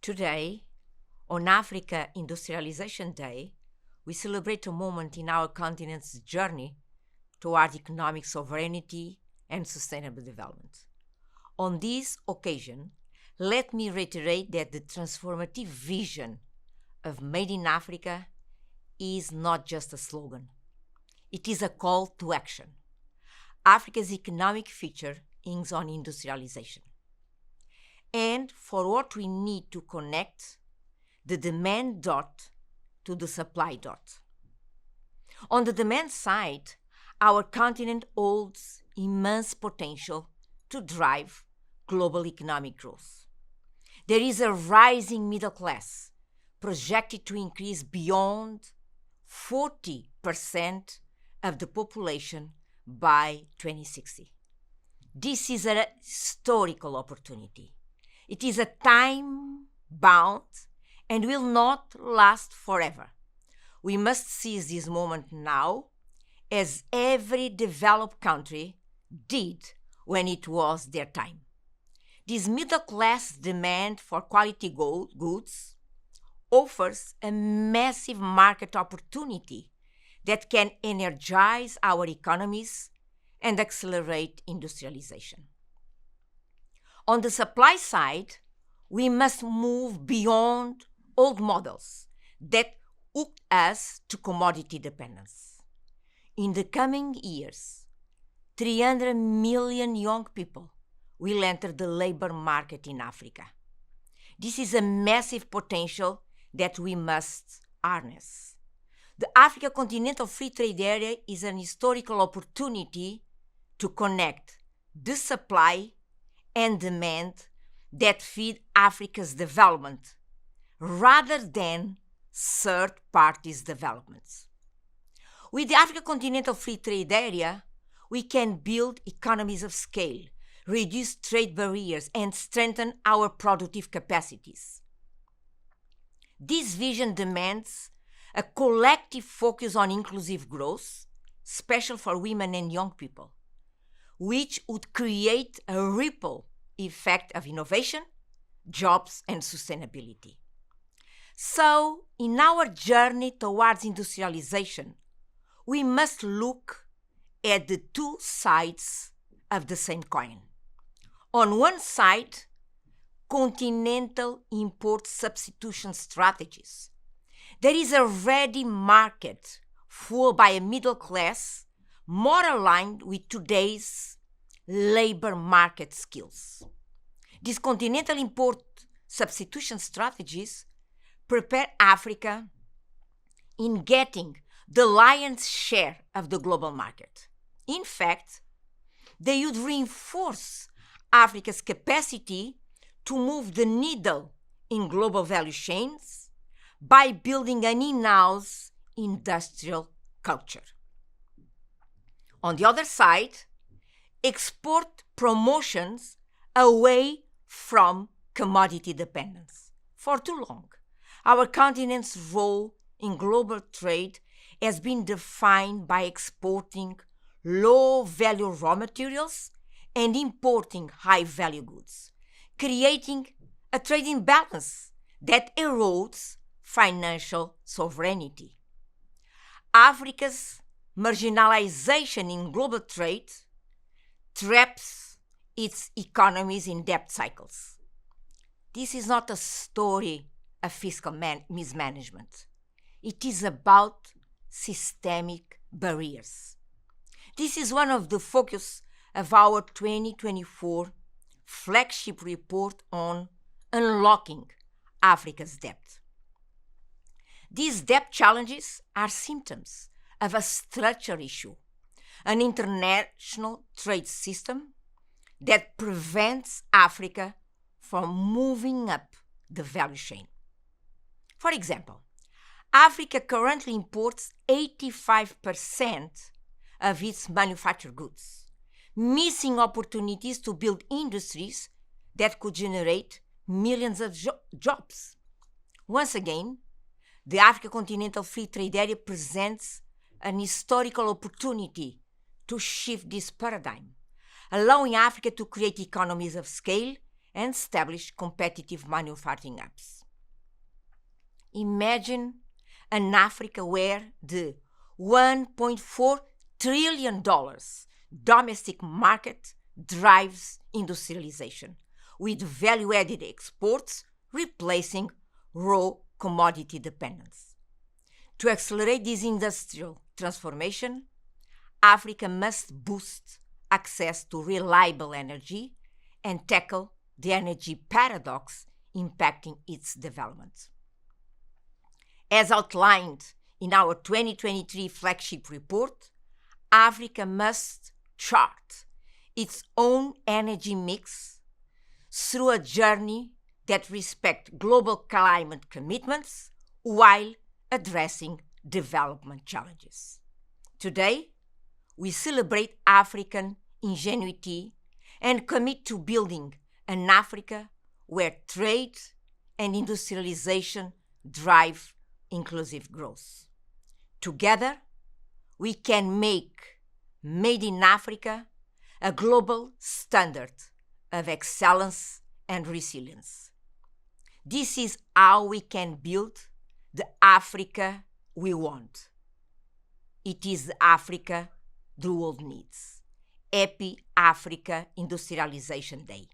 Today, on Africa Industrialization Day, we celebrate a moment in our continent's journey toward economic sovereignty and sustainable development. On this occasion, let me reiterate that the transformative vision of Made in Africa is not just a slogan. It is a call to action. Africa's economic future hinges on industrialization. And for what we need to connect the demand dot to the supply dot. On the demand side, our continent holds immense potential to drive global economic growth. There is a rising middle class projected to increase beyond 40% of the population by 2060. This is a historical opportunity. It is a time-bound and will not last forever. We must seize this moment now, as every developed country did when it was their time. This middle-class demand for quality goods offers a massive market opportunity that can energize our economies and accelerate industrialization. On the supply side, we must move beyond old models that hook us to commodity dependence. In the coming years, 300 million young people will enter the labor market in Africa. This is a massive potential that we must harness. The Africa Continental Free Trade Area is an historical opportunity to connect the supply and demand that feed Africa's development rather than third parties' developments. With the Africa Continental Free Trade Area, we can build economies of scale, reduce trade barriers, and strengthen our productive capacities. This vision demands a collective focus on inclusive growth, especially for women and young people, which would create a ripple effect of innovation, jobs, and sustainability. So, in our journey towards industrialization, we must look at the two sides of the same coin. On one side, continental import substitution strategies. There is a ready market fueled by a middle class more aligned with today's labor market skills. These continental import substitution strategies prepare Africa in getting the lion's share of the global market. In fact, they would reinforce Africa's capacity to move the needle in global value chains by building an in-house industrial culture. On the other side, export promotions away from commodity dependence. For too long, our continent's role in global trade has been defined by exporting low-value raw materials and importing high-value goods, creating a trade imbalance that erodes financial sovereignty. Africa's marginalization in global trade traps its economies in debt cycles. This is not a story of fiscal mismanagement. It is about systemic barriers. This is one of the focus of our 2024 flagship report on unlocking Africa's debt. These debt challenges are symptoms of a structural issue, an international trade system that prevents Africa from moving up the value chain. For example, Africa currently imports 85% of its manufactured goods, missing opportunities to build industries that could generate millions of jobs. Once again, the Africa Continental Free Trade Area presents an historical opportunity to shift this paradigm, allowing Africa to create economies of scale and establish competitive manufacturing hubs. Imagine an Africa where the $1.4 trillion domestic market drives industrialization, with value-added exports replacing raw commodity dependence. To accelerate this industrial transformation, Africa must boost access to reliable energy and tackle the energy paradox impacting its development. As outlined in our 2023 flagship report, Africa must chart its own energy mix through a journey that respects global climate commitments while addressing development challenges. Today, we celebrate African ingenuity and commit to building an Africa where trade and industrialization drive inclusive growth. Together, we can make Made in Africa a global standard of excellence and resilience. This is how we can build the Africa we want. It is the Africa the world needs. Happy Africa Industrialization Day.